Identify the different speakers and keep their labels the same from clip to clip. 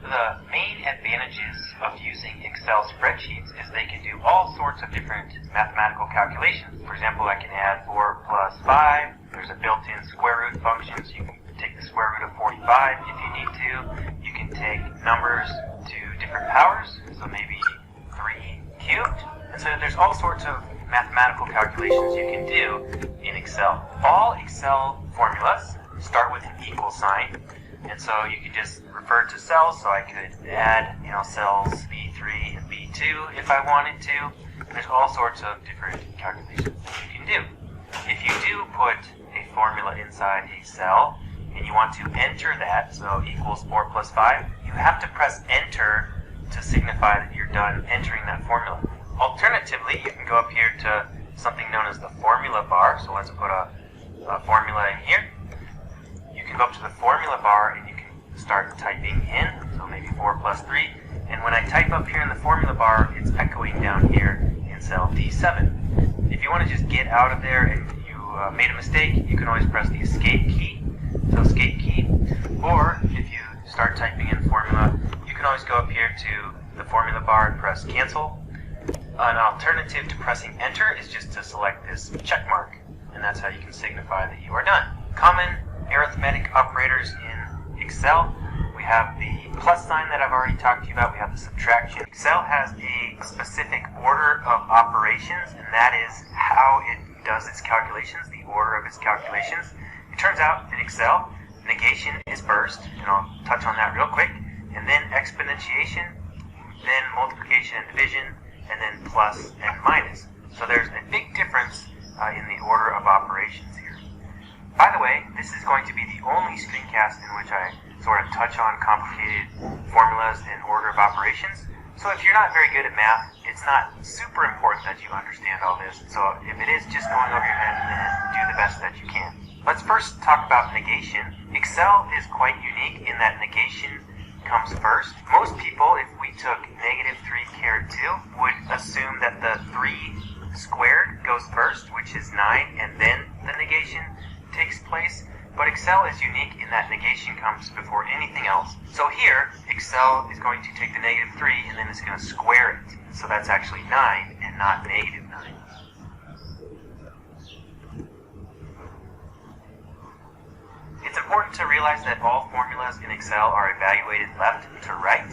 Speaker 1: The main advantages of using Excel spreadsheets is they can do all sorts of different mathematical calculations. For example, I can add 4 plus 5. There's a built-in square root function, so you can take the square root of 45 if you need to. You can take numbers to different powers, so maybe 3 cubed. And so there's all sorts of mathematical calculations you can do in Excel. All Excel formulas start with an equal sign. And so you could just refer to cells, so I could add, cells B3 and B2 if I wanted to. There's all sorts of different calculations that you can do. If you do put a formula inside a cell, and you want to enter that, so equals 4 plus 5, you have to press enter to signify that you're done entering that formula. Alternatively, you can go up here to something known as the formula bar, so let's put a formula in here. You can go up to the formula bar and you can start typing in, so maybe 4 plus 3, and when I type up here in the formula bar, it's echoing down here in cell D7. If you want to just get out of there and you made a mistake, you can always press the escape key, or if you start typing in formula, you can always go up here to the formula bar and press cancel. An alternative to pressing enter is just to select this check mark, and that's how you can signify that you are done. Common arithmetic operators in Excel. We have the plus sign that I've already talked to you about. We have the subtraction. Excel has a specific order of operations, and that is how it does its calculations, the order of its calculations. It turns out in Excel, negation is first, and I'll touch on that real quick, and then exponentiation, then multiplication and division, and then plus and minus. So there's a big difference in the order of operations here. By the way, this is going to be the only screencast in which I sort of touch on complicated formulas and order of operations. So if you're not very good at math, it's not super important that you understand all this. So if it is just going over your head, then do the best that you can. Let's first talk about negation. Excel is quite unique in that negation comes first. Most people, if we took negative 3 caret 2, would assume that the 3 squared goes first, which is 9, and then the negation takes place. But Excel is unique in that negation comes before anything else. So here, Excel is going to take the negative 3 and then it's going to square it. So that's actually 9 and not negative 9. It's important to realize that all formulas in Excel are evaluated left to right.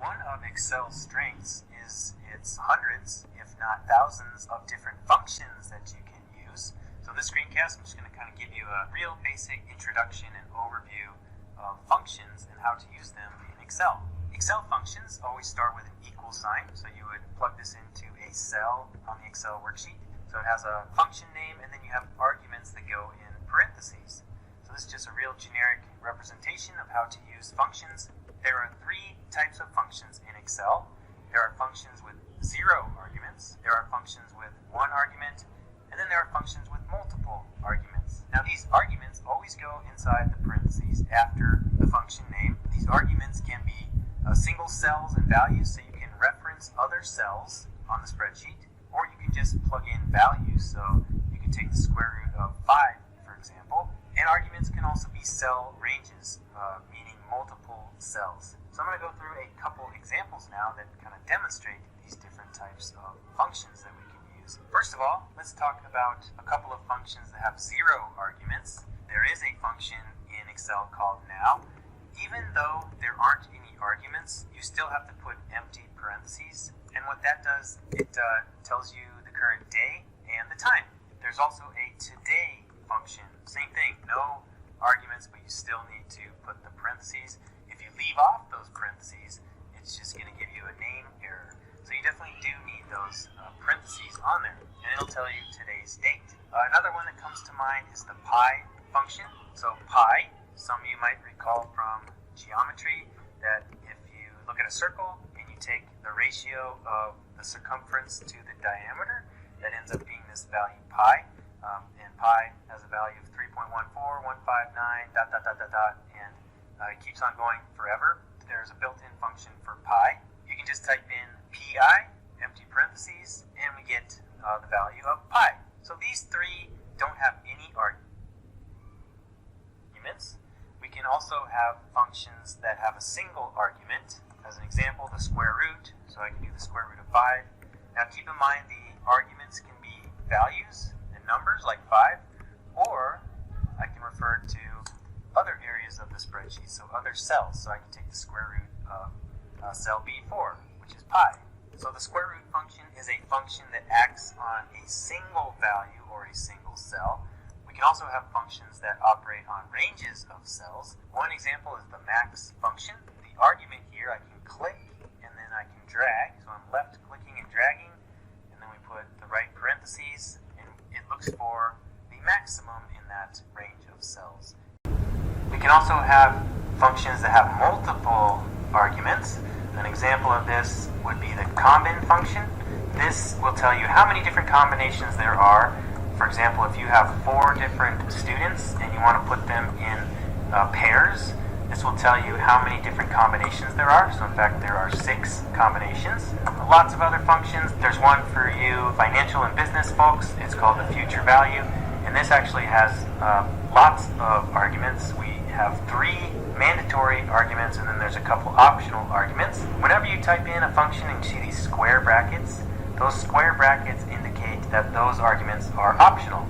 Speaker 1: One of Excel's strengths is its hundreds, if not thousands, of different functions that you can use. So this screencast, I'm just going to kind of give you a real basic introduction and overview of functions and how to use them in Excel. Excel functions always start with an equal sign, so you would plug this into a cell on the Excel worksheet. So it has a function name, and then you have arguments that go in parentheses. So this is just a real generic representation of how to use functions. There are 3 types of functions in Excel. There are functions with 0 arguments, there are functions with 1 argument, and then there are functions with multiple arguments. Now these arguments always go inside the parentheses after the function name. These arguments can be single cells and values, so you can reference other cells on the spreadsheet, or you can just plug in values, so you can take the square root of 5, for example. And arguments can also be cell ranges, meaning multiple cells. So I'm going to go through a couple examples now that kind of demonstrate these different types of functions that we can use. First of all, let's talk about a couple of functions that have 0 arguments. There is a function in Excel called now. Even though there aren't any arguments, you still have to put empty parentheses. And what that does, it tells you the current day and the time. There's also a today function. Same thing, no arguments, but you still need to put the parentheses. If you leave off those parentheses, it's just going to give you a name error. So you definitely do need those parentheses on there, and it'll tell you today's date. Another one that comes to mind is the pi function. So pi, some of you might recall from geometry that if you look at a circle and you take the ratio of the circumference to the diameter, that ends up being this value pi. And pi has a value of 3.14159, and it keeps on going forever. There's a built-in function for pi. You can just type in pi, empty parentheses, and we get the value of pi. So these 3 don't have any arguments. We can can also have functions that have a single argument. As an example, the square root, so I can do the square root of 5. Now keep in mind the arguments can be values and numbers like 5, or I can refer to other areas of the spreadsheet, so other cells. So I can take the square root of cell B4, which is pi. So the square root function is a function that acts on a single value or a single cell. We can also have functions that operate on ranges of cells. One example is the max function. The argument here, I can click and then I can drag. So I'm left clicking and dragging, and then we put the right parentheses, and it looks for the maximum in that range of cells. We can also have functions that have multiple arguments. An example of this would be the combin function. This will tell you how many different combinations there are. For example, if you have 4 different students and you want to put them in pairs, this will tell you how many different combinations there are. So in fact, there are 6 combinations. Lots of other functions. There's one for you financial and business folks. It's called the future value. And this actually has lots of arguments. We have 3 mandatory arguments, and then there's a couple optional arguments. Whenever you type in a function and you see these square brackets, those square brackets indicate that those arguments are optional.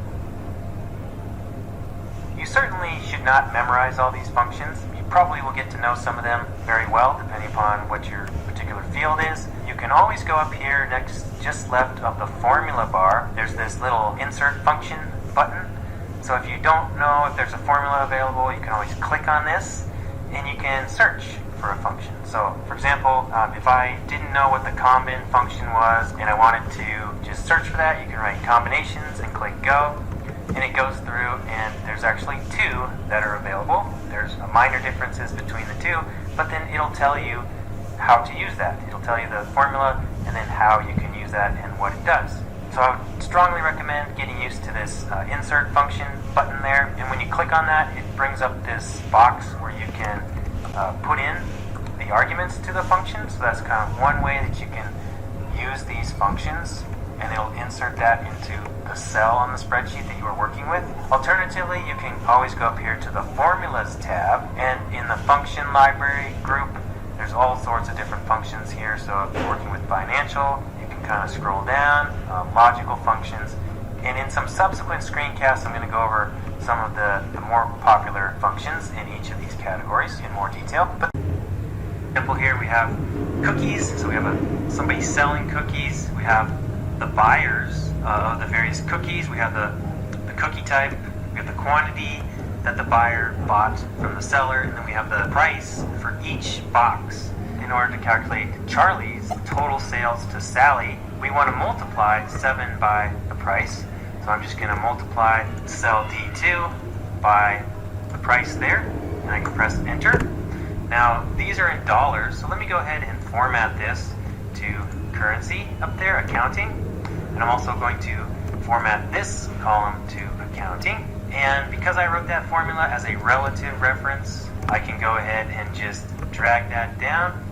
Speaker 1: You certainly should not memorize all these functions. You probably will get to know some of them very well, depending upon what your particular field is. You can always go up here next, just left of the formula bar. There's this little insert function button. So if you don't know if there's a formula available, you can always click on this and you can search for a function. So for example, if I didn't know what the combin function was and I wanted to just search for that, you can write combinations and click go, and it goes through, and there's actually 2 that are available. There's minor differences between the 2, but then it'll tell you how to use that. It'll tell you the formula and then how you can use that and what it does. So I would strongly recommend getting used to this insert function button there, and when you click on that, it brings up this box where you can put in the arguments to the function. So that's kind of one way that you can use these functions, and it'll insert that into the cell on the spreadsheet that you are working with. Alternatively, you can always go up here to the Formulas tab, and in the Function Library group, there's all sorts of different functions here. So if you're working with financial, you can kind of scroll down, logical functions, and in some subsequent screencasts, I'm going to go over some of the more popular functions in each of these categories in more detail. But example here, we have cookies. So we have somebody selling cookies. We have the buyers of the various cookies. We have the cookie type. We have the quantity that the buyer bought from the seller, and then we have the price for each box. In order to calculate Charlie's total sales to Sally, we want to multiply 7 by the price. So I'm just going to multiply cell D2 by the price there, and I can press enter. Now these are in dollars, so let me go ahead and format this to currency up there, accounting, and I'm also going to format this column to accounting. And because I wrote that formula as a relative reference, I can go ahead and just drag that down,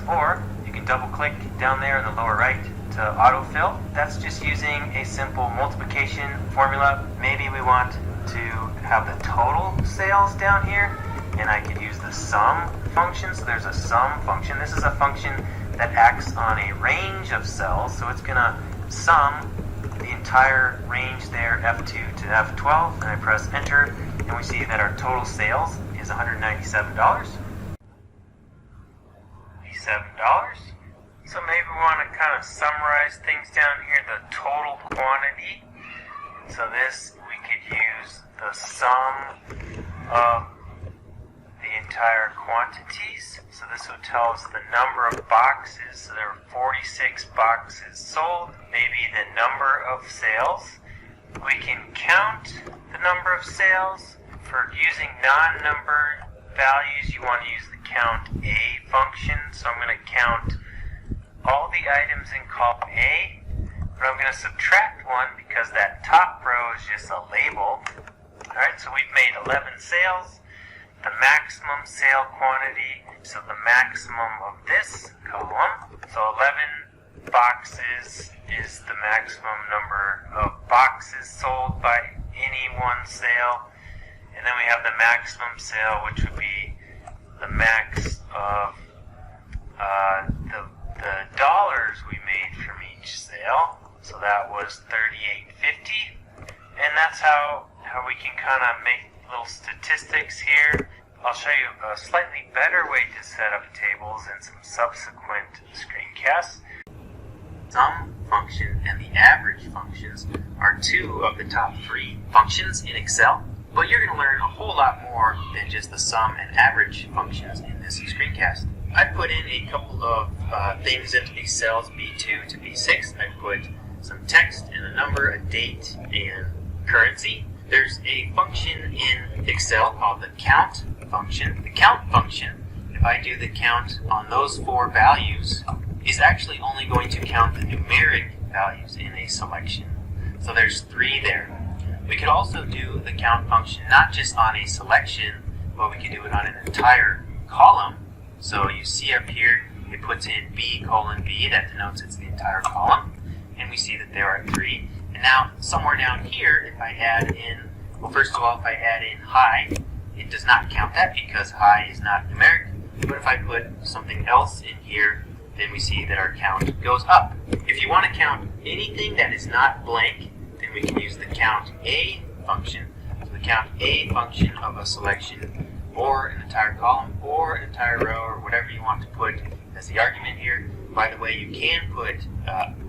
Speaker 1: or you can double click down there in the lower right to autofill. That's just using a simple multiplication formula. Maybe we want to have the total sales down here, and I could use the sum function. So there's a sum function. This is a function that acts on a range of cells, so it's going to sum the entire range there, F2 to F12, and I press enter, and we see that our total sales is $197. $97. So maybe we want to kind of summarize things down here, the total quantity. So this, we could use the sum of the entire quantities. So this will tell us the number of boxes. So there are 46 boxes sold. Maybe the number of sales. We can count the number of sales. For using non-number values, you want to use the count A function. So I'm going to count all the items in column A, but I'm going to subtract 1 because that top row is just a label. Alright, so we've made 11 sales. The maximum sale quantity, so the maximum of this column, so 11 boxes is the maximum number of boxes sold by any one sale. And then we have the maximum sale, which would be the max of the dollars we made from each sale. So that was $38.50, and that's how we can kind of make little statistics here. I'll show you a slightly better way to set up tables in some subsequent screencasts. Sum function and the average functions are two of the top 3 functions in Excel, but you're going to learn a whole lot more than just the sum and average functions in this screencast. I put in a couple of things into these cells, B2 to B6. I put some text and a number, a date, and currency. There's a function in Excel called the count function. The count function, if I do the count on those 4 values, is actually only going to count the numeric values in a selection. So there's 3 there. We could also do the count function not just on a selection, but we could do it on an entire column. So you see up here, it puts in B:B, that denotes it's the entire column. And we see that there are 3. And now, somewhere down here, if I add in, well, first of all, if I add in Hiii, it does not count that because Hiii is not numeric. But if I put something else in here, then we see that our count goes up. If you want to count anything that is not blank, then we can use the count A function. So the count A function of a selection, or an entire column, or an entire row, or whatever you want to put as the argument here. By the way, you can put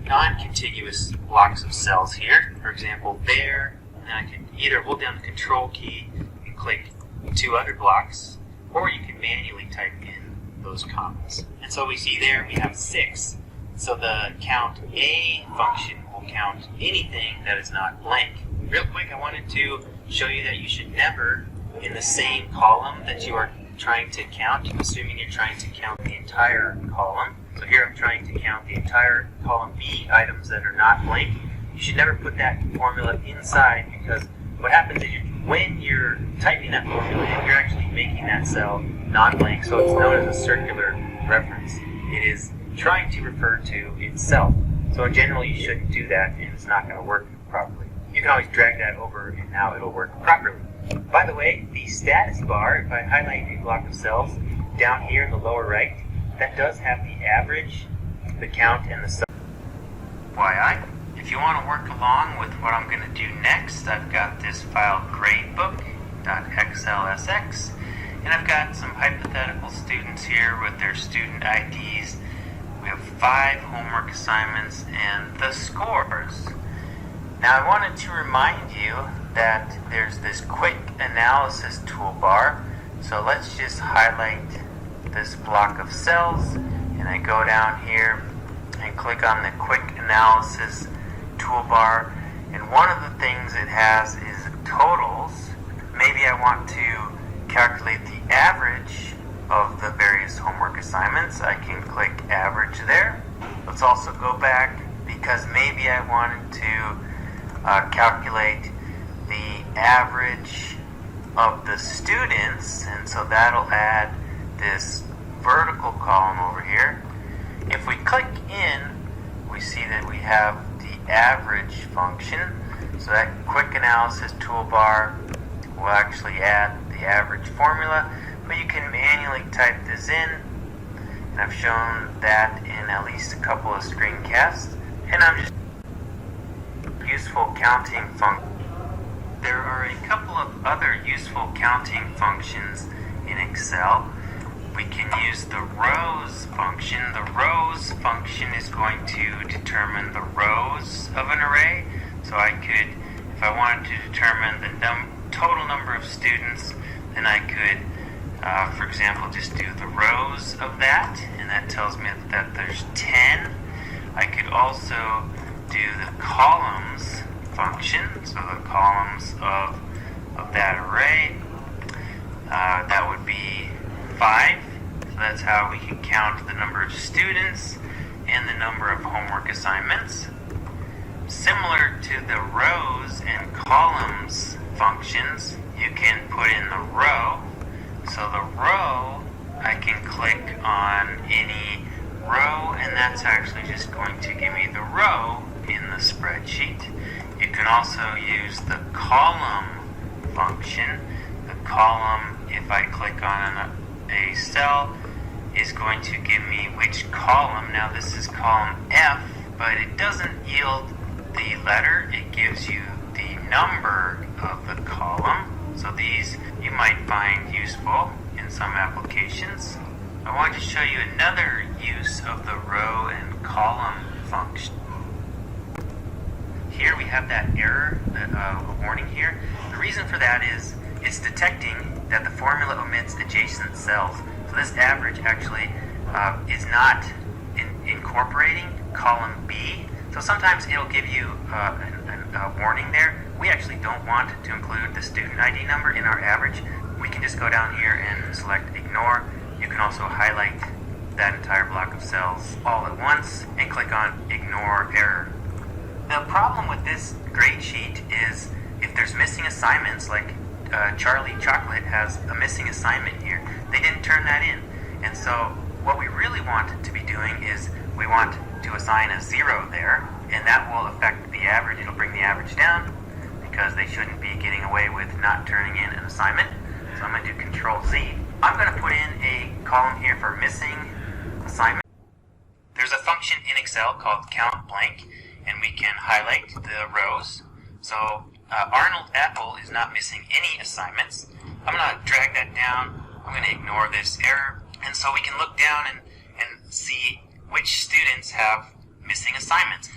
Speaker 1: non-contiguous blocks of cells here. For example, there, and then I can either hold down the Control key and click 2 other blocks, or you can manually type in those commas. And so we see there we have 6. So the count A function will count anything that is not blank. Real quick, I wanted to show you that you should never, in the same column that you are trying to count, assuming you're trying to count the entire column. So here I'm trying to count the entire column B items that are not blank. You should never put that formula inside, because what happens is when you're typing that formula, you're actually making that cell non-blank, so it's known as a circular reference. It is trying to refer to itself. So in general, you shouldn't do that, and it's not going to work properly. You can always drag that over, and now it'll work properly. By the way, the status bar, if I highlight a block of cells down here in the lower right, that does have the average, the count, and the sum. FYI, if you want to work along with what I'm going to do next, I've got this file gradebook.xlsx, and I've got some hypothetical students here with their student IDs. We have 5 homework assignments and the scores. Now I wanted to remind you that there's this quick analysis toolbar. So let's just highlight this block of cells, and I go down here and click on the quick analysis toolbar, and one of the things it has is totals. Maybe I want to calculate the average of the various homework assignments. I can click average there. Let's also go back, because maybe I wanted to calculate the average of the students, and so that'll add this vertical column over here. If we click in, we see that we have the average function. So that quick analysis toolbar will actually add the average formula, but you can manually type this in, and I've shown that in at least a couple of screencasts. And I'm just useful counting function. There are a couple of other useful counting functions in Excel. We can use the rows function. The rows function is going to determine the rows of an array. So I could, if I wanted to determine the total number of students, then I could, for example, just do the rows of that, and that tells me that there's 10. I could also do the columns function, so the columns of that array, that would be 5. So that's how we can count the number of students and the number of homework assignments. Similar to the rows and columns functions, you can put in the row. So the row, I can click on any row, and that's actually just going to give me the row in the spreadsheet. You can also use the column function. The column, if I click on a cell is going to give me which column. Now this is column F, but it doesn't yield the letter. It gives you the number of the column. So these you might find useful in some applications. I want to show you another use of the row and column function. Here we have that error, a warning here. The reason for that is it's detecting that the formula omits adjacent cells. So this average actually is not incorporating column B. So sometimes it'll give you a warning there. We actually don't want to include the student ID number in our average. We can just go down here and select ignore. You can also highlight that entire block of cells all at once and click on ignore error. The problem with this grade sheet is if there's missing assignments, like Charlie Chocolate has a missing assignment here, they didn't turn that in. And so what we really want to be doing is we want to assign a 0 there, and that will affect the average. It'll bring the average down because they shouldn't be getting away with not turning in an assignment. So I'm going to do Control Z. I'm going to put in a column here for missing assignment. There's a function in Excel called count blank, and we can highlight the rows. So Arnold Apple is not missing any assignments. I'm going to drag that down. I'm going to ignore this error. And so we can look down and see which students have missing assignments.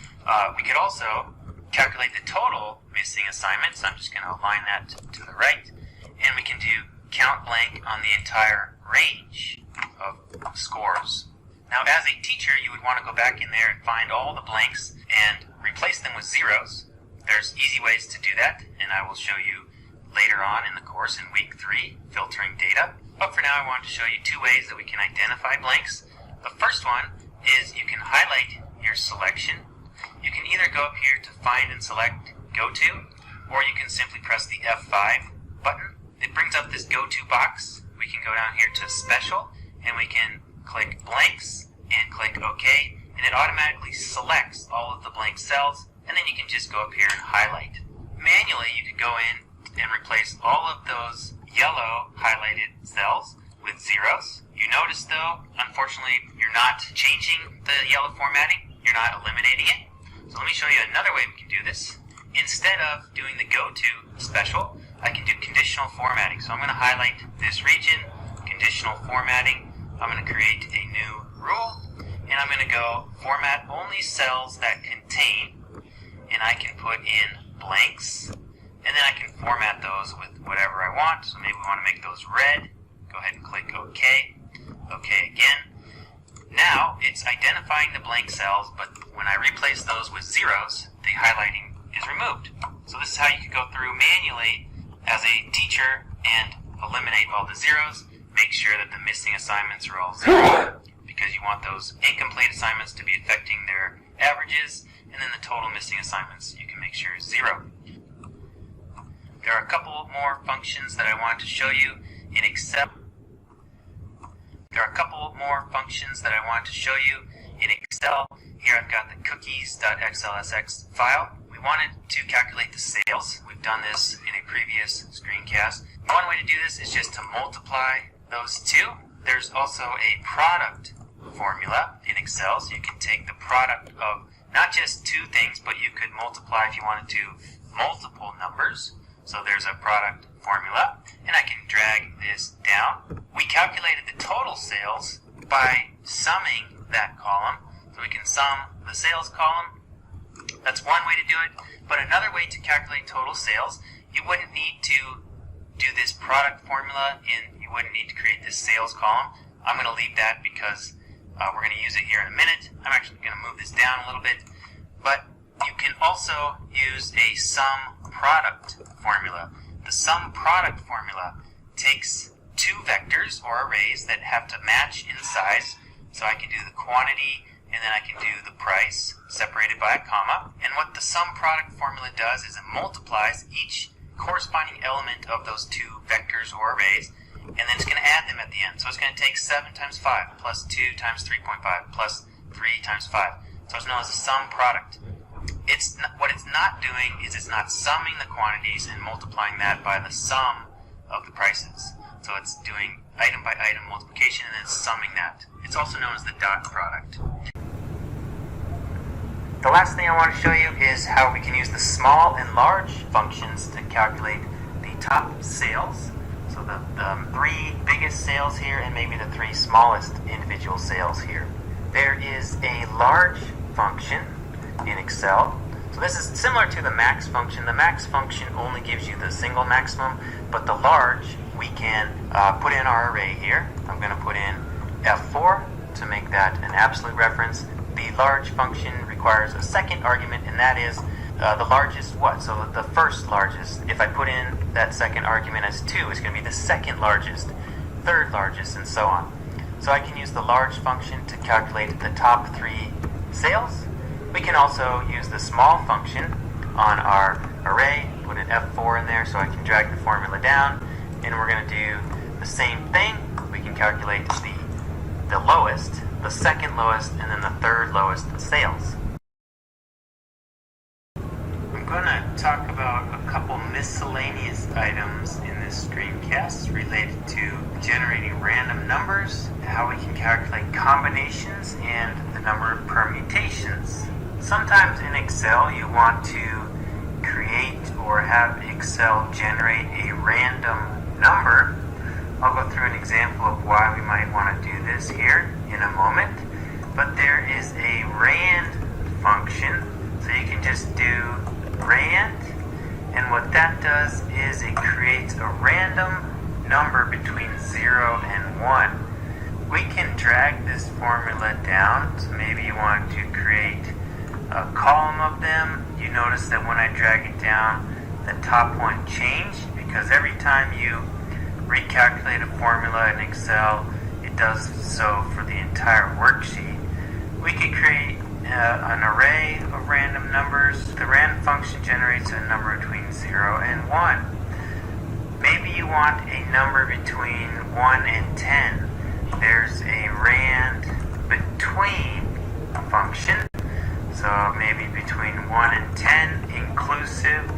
Speaker 1: We could also calculate the total missing assignments. I'm just going to align that to the right. And we can do count blank on the entire range of scores. Now, as a teacher, you would want to go back in there and find all the blanks and replace them with zeros. There's easy ways to do that, and I will show you later on in the course in week 3, filtering data. But for now, I want to show you 2 ways that we can identify blanks. The first one is you can highlight your selection. You can either go up here to find and select go to, or you can simply press the F5 button. It brings up this go to box. We can go down here to special, and we can click blanks and click OK, and it automatically selects all of the blank cells, and then you can just go up here and highlight. Manually, you could go in and replace all of those yellow highlighted cells with zeros. You notice though, unfortunately, you're not changing the yellow formatting, you're not eliminating it. So let me show you another way we can do this. Instead of doing the go to special, I can do conditional formatting. So I'm going to highlight this region, conditional formatting. I'm going to create a new rule, and I'm going to go format only cells that contain, and I can put in blanks, and then I can format those with whatever I want. So maybe we want to make those red. Go ahead and click OK. OK again. Now it's identifying the blank cells, but when I replace those with zeros, the highlighting is removed. So this is how you can go through manually as a teacher and eliminate all the zeros. Make sure that the missing assignments are all zero, because you want those incomplete assignments to be affecting their averages, and then the total missing assignments you can make sure is 0. There are a couple more functions that I want to show you in Excel. Here I've got the cookies.xlsx file. We wanted to calculate the sales. We've done this in a previous screencast. One way to do this is just to multiply those two. There's also a product formula in Excel, so you can take the product of not just 2 things, but you could multiply if you wanted to multiple numbers. So there's a product formula, and I can drag this down. We calculated the total sales by summing that column. So we can sum the sales column. That's one way to do it. But another way to calculate total sales, you wouldn't need to do this product formula, and you wouldn't need to create this sales column. I'm going to leave that because we're going to use it here in a minute. I'm actually going to move this down a little bit. But you can also use a sum product formula. The sum product formula takes 2 vectors or arrays that have to match in size. So I can do the quantity, and then I can do the price separated by a comma. And what the sum product formula does is it multiplies each corresponding element of those 2 vectors or arrays, and then it's going to add them at the end. So it's going to take 7 times 5 plus 2 times 3.5 plus 3 times 5. So it's known as a sum product. What it's not doing is it's not summing the quantities and multiplying that by the sum of the prices. So it's doing item by item multiplication and then summing that. It's also known as the dot product. The last thing I want to show you is how we can use the small and large functions to calculate the top sales. So the three biggest sales here and maybe the three smallest individual sales here. There is a large function in Excel. So this is similar to the max function. The max function only gives you the single maximum, but the large we can put in our array here. I'm going to put in F4 to make that an absolute reference. The large function requires a second argument, and that is the largest what? So the first largest. If I put in that second argument as 2, it's going to be the second largest, third largest, and so on. So I can use the large function to calculate the top 3 sales. We can also use the small function on our array, put an F4 in there so I can drag the formula down, and we're going to do the same thing. We can calculate the lowest, the second lowest, and then the third lowest sales. I'm going to talk about a couple miscellaneous items in this screencast related to generating random numbers, how we can calculate combinations, and the number of permutations. Sometimes in Excel you want to create or have Excel generate a random number. I'll go through an example of why we might want to do this here in a moment. But there is a rand function, so you can just do rand, and what that does is it creates a random number between 0 and 1. We can drag this formula down, so maybe you want to create a column of them. You notice that when I drag it down, the top one changed, because every time you recalculate a formula in Excel, it does so for the entire worksheet. We could create an array of random numbers. The rand function generates a number between 0 and 1. Maybe you want a number between 1 and 10. There's a rand between function. So maybe between 1 and 10 inclusive.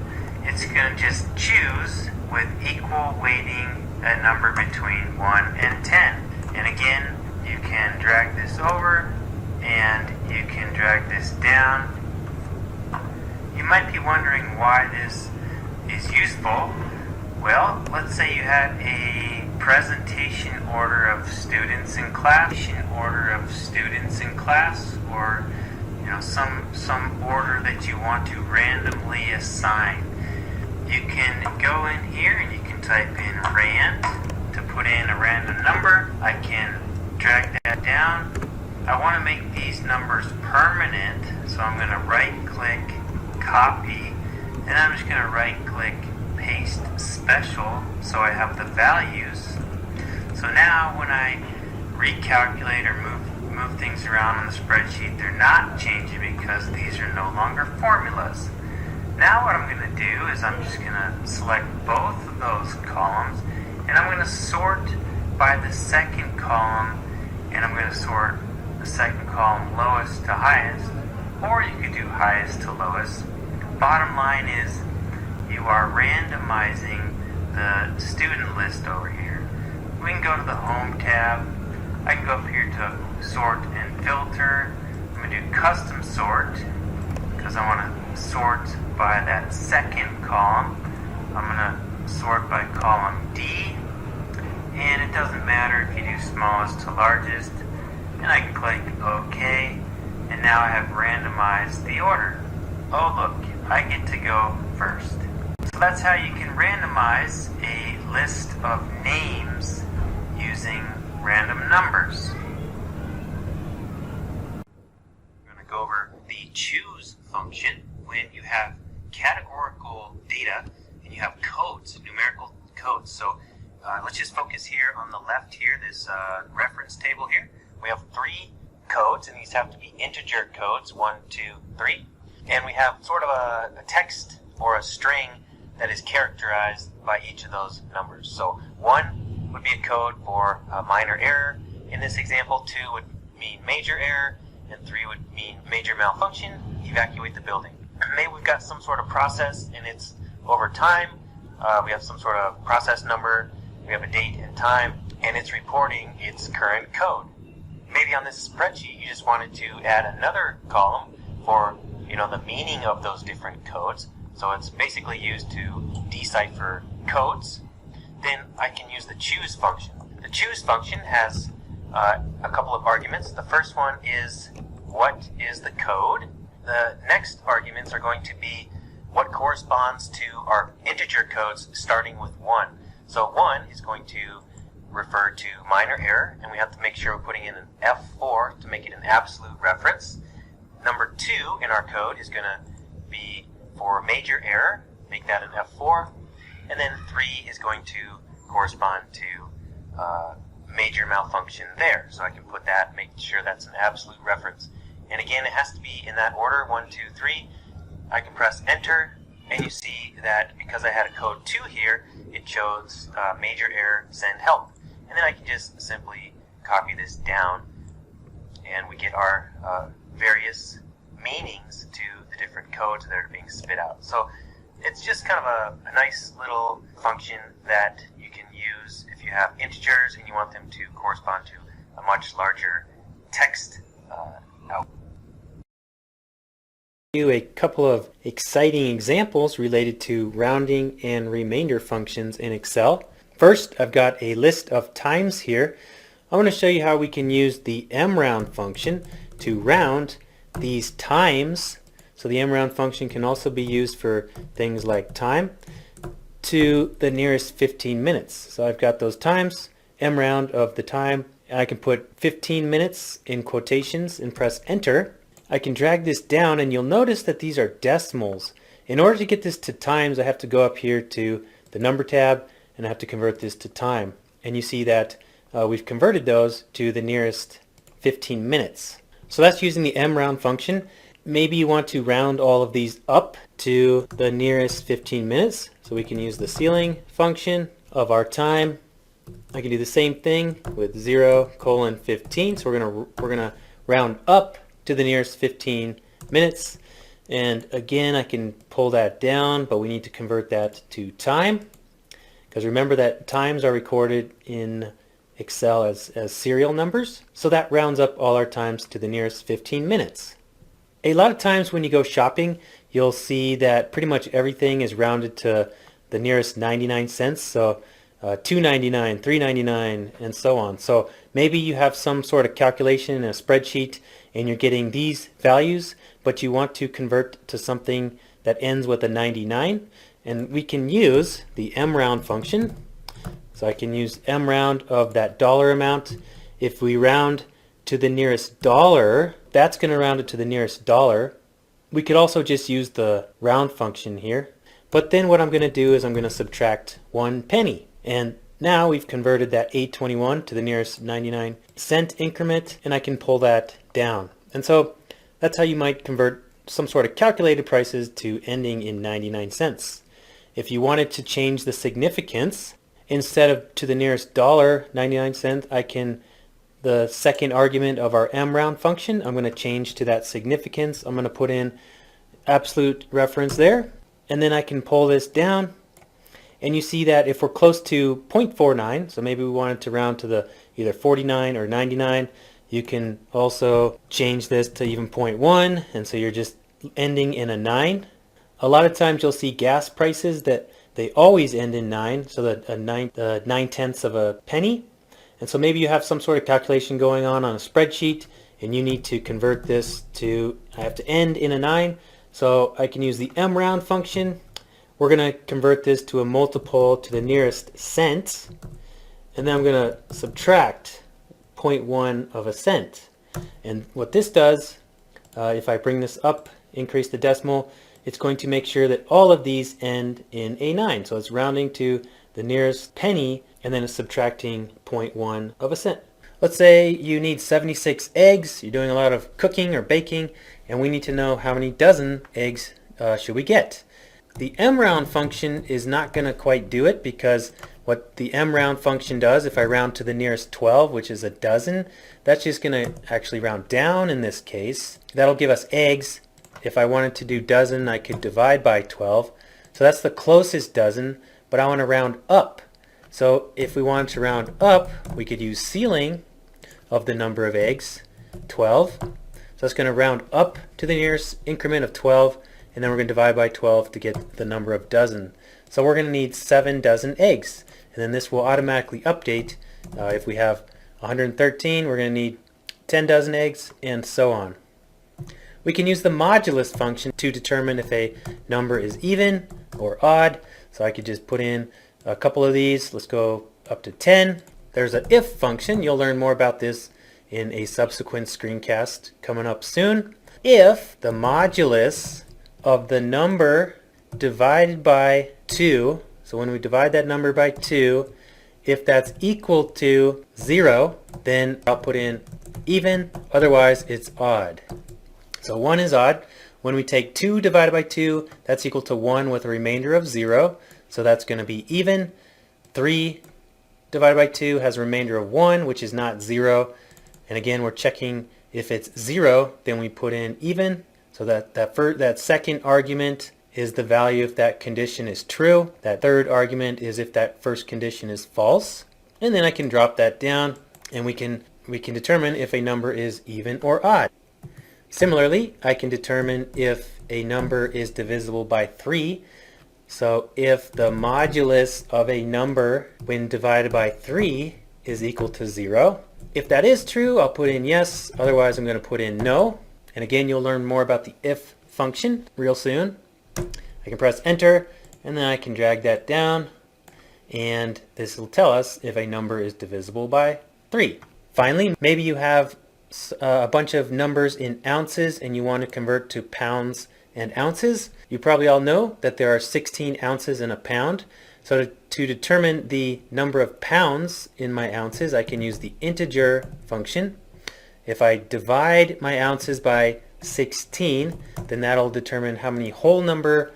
Speaker 1: It's going to just choose with equal weighting a number between 1 and 10. And again, you can drag this over and you can drag this down. You might be wondering why this is useful. Well, let's say you had a presentation order of students in class, or some order that you want to randomly assign. You can go in here and you can type in rand to put in a random number. I can drag that down. I want to make these numbers permanent, so I'm going to right click, copy, and I'm just going to right click, paste special, so I have the values. So now when I recalculate or move things around on the spreadsheet, they're not changing because these are no longer formulas. Now what I'm going to do is I'm just going to select both of those columns, and I'm going to sort by the second column, and I'm going to sort the second column lowest to highest, or you could do highest to lowest. Bottom line is you are randomizing the student list over here. We can go to the Home tab. I can go up here to Sort and Filter. I'm going to do Custom Sort because I want to sort by that second column. I'm going to sort by column D, and it doesn't matter if you do smallest to largest. And I can click OK, and now I have randomized the order. Oh look, I get to go first. So that's how you can randomize a list of names using random numbers. We're going to go over the choose function when you have categorical data and you have codes, numerical codes. So let's just focus here on the left here, this reference table here. We have 3 codes, and these have to be integer codes, 1, 2, 3. And we have sort of a text or a string that is characterized by each of those numbers. So 1 would be a code for a minor error. In this example, 2 would mean major error, and 3 would mean major malfunction, evacuate the building. Maybe we've got some sort of process, and it's over time. We have some sort of process number, we have a date and time, and it's reporting its current code. Maybe on this spreadsheet you just wanted to add another column for the meaning of those different codes. So it's basically used to decipher codes. Then I can use the choose function. The choose function has a couple of arguments. The first one is what is the code. The next arguments are going to be what corresponds to our integer codes starting with 1. So 1 is going to refer to minor error, and we have to make sure we're putting in an F4 to make it an absolute reference. Number 2 in our code is going to be for major error, make that an F4, and then 3 is going to correspond to major malfunction there. So I can put that, make sure that's an absolute reference. And again, it has to be in that order, 1, 2, 3. I can press enter, and you see that because I had a code 2 here, it chose major error, send help. And then I can just simply copy this down, and we get our various meanings to the different codes that are being spit out. So it's just kind of a nice little function that you can use if you have integers and you want them to correspond to a much larger text output.
Speaker 2: A couple of exciting examples related to rounding and remainder functions in Excel. First, I've got a list of times here. I want to show you how we can use the mround function to round these times. So the mround function can also be used for things like time to the nearest 15 minutes. So I've got those times, mround of the time. I can put 15 minutes in quotations and press enter. I can drag this down, and you'll notice that these are decimals. In order to get this to times, I have to go up here to the number tab, and I have to convert this to time. And you see that we've converted those to the nearest 15 minutes. So that's using the mround function. Maybe you want to round all of these up to the nearest 15 minutes. So we can use the ceiling function of our time. I can do the same thing with 0:15. So we're gonna round up to the nearest 15 minutes. And again, I can pull that down, but we need to convert that to time. Because remember that times are recorded in Excel as serial numbers. So that rounds up all our times to the nearest 15 minutes. A lot of times when you go shopping, you'll see that pretty much everything is rounded to the nearest 99 cents. So $2.99, $3.99, and so on. So maybe you have some sort of calculation in a spreadsheet and you're getting these values, but you want to convert to something that ends with a 99, and we can use the mround function. So I can use mround of that dollar amount. If we round to the nearest dollar, that's going to round it to the nearest dollar. We could also just use the round function here, but then what I'm going to do is I'm going to subtract 1 penny. And now we've converted that 821 to the nearest 99 cent increment, and I can pull that down. And so that's how you might convert some sort of calculated prices to ending in 99 cents. If you wanted to change the significance, instead of to the nearest dollar 99 cents, I can, the second argument of our mround function, I'm going to change to that significance. I'm going to put in absolute reference there, and then I can pull this down. And you see that if we're close to 0.49, so maybe we wanted to round to the either 49 or 99, you can also change this to even 0.1, and so you're just ending in a 9. A lot of times you'll see gas prices that they always end in 9, so that 9/10 of a penny. And so maybe you have some sort of calculation going on a spreadsheet, and you need to convert this to, I have to end in a 9, so I can use the mround function. We're going to convert this to a multiple to the nearest cent, and then I'm going to subtract 0.1 of a cent. And what this does, if I bring this up, increase the decimal, it's going to make sure that all of these end in a 9. So it's rounding to the nearest penny, and then it's subtracting 0.1 of a cent. Let's say you need 76 eggs, you're doing a lot of cooking or baking, and we need to know how many dozen eggs should we get. The mround function is not going to quite do it, because what the mround function does, if I round to the nearest 12, which is a dozen, that's just going to actually round down in this case. That'll give us eggs. If I wanted to do dozen, I could divide by 12. So that's the closest dozen, but I want to round up. So if we wanted to round up, we could use ceiling of the number of eggs, 12. So that's going to round up to the nearest increment of 12, and then we're going to divide by 12 to get the number of dozen. So we're going to need 7 dozen eggs, and then this will automatically update. If we have 113, we're going to need 10 dozen eggs, and so on. We can use the modulus function to determine if a number is even or odd. So I could just put in a couple of these. Let's go up to 10. There's an if function. You'll learn more about this in a subsequent screencast coming up soon. If the modulus of the number divided by 2, so when we divide that number by 2, if that's equal to 0, then I'll put in even, otherwise it's odd. So 1 is odd. When we take 2 divided by 2, that's equal to 1 with a remainder of 0. So that's going to be even. 3 divided by 2 has a remainder of 1, which is not 0. And again, we're checking if it's 0, then we put in even. So that second argument is the value if that condition is true. That third argument is if that first condition is false. And then I can drop that down, and we can determine if a number is even or odd. Similarly, I can determine if a number is divisible by 3. So if the modulus of a number when divided by 3 is equal to 0, if that is true, I'll put in yes. Otherwise, I'm going to put in no. And again, you'll learn more about the if function real soon. I can press enter, and then I can drag that down, and this will tell us if a number is divisible by 3. Finally, maybe you have a bunch of numbers in ounces and you want to convert to pounds and ounces. You probably all know that there are 16 ounces in a pound. So to determine the number of pounds in my ounces, I can use the integer function. If I divide my ounces by 16, then that'll determine how many whole number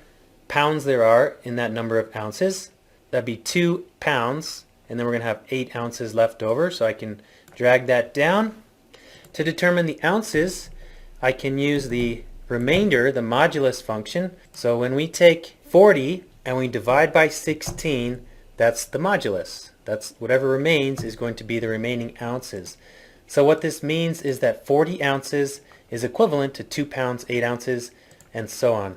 Speaker 2: pounds there are in that number of ounces. That'd be 2 pounds, and then we're going to have 8 ounces left over, so I can drag that down. To determine the ounces, I can use the remainder, the modulus function. So when we take 40 and we divide by 16, that's the modulus. That's whatever remains is going to be the remaining ounces. So what this means is that 40 ounces is equivalent to 2 pounds, 8 ounces, and so on.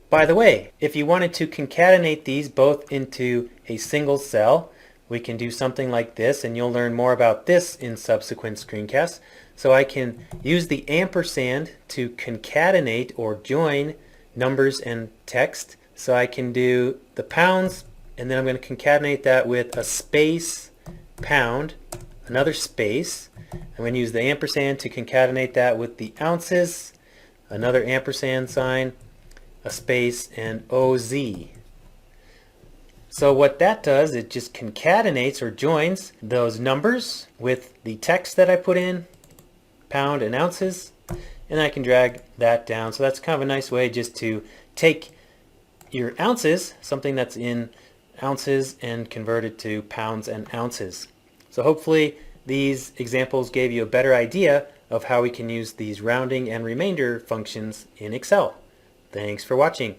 Speaker 2: By the way, if you wanted to concatenate these both into a single cell, we can do something like this, and you'll learn more about this in subsequent screencasts. So I can use the ampersand to concatenate or join numbers and text. So I can do the pounds, and then I'm going to concatenate that with a space pound, another space. I'm going to use the ampersand to concatenate that with the ounces, another ampersand sign, a space, and OZ. So what that does, it just concatenates or joins those numbers with the text that I put in, pound and ounces, and I can drag that down. So that's kind of a nice way just to take your ounces, something that's in ounces, and convert it to pounds and ounces. So hopefully these examples gave you a better idea of how we can use these rounding and remainder functions in Excel. Thanks for watching.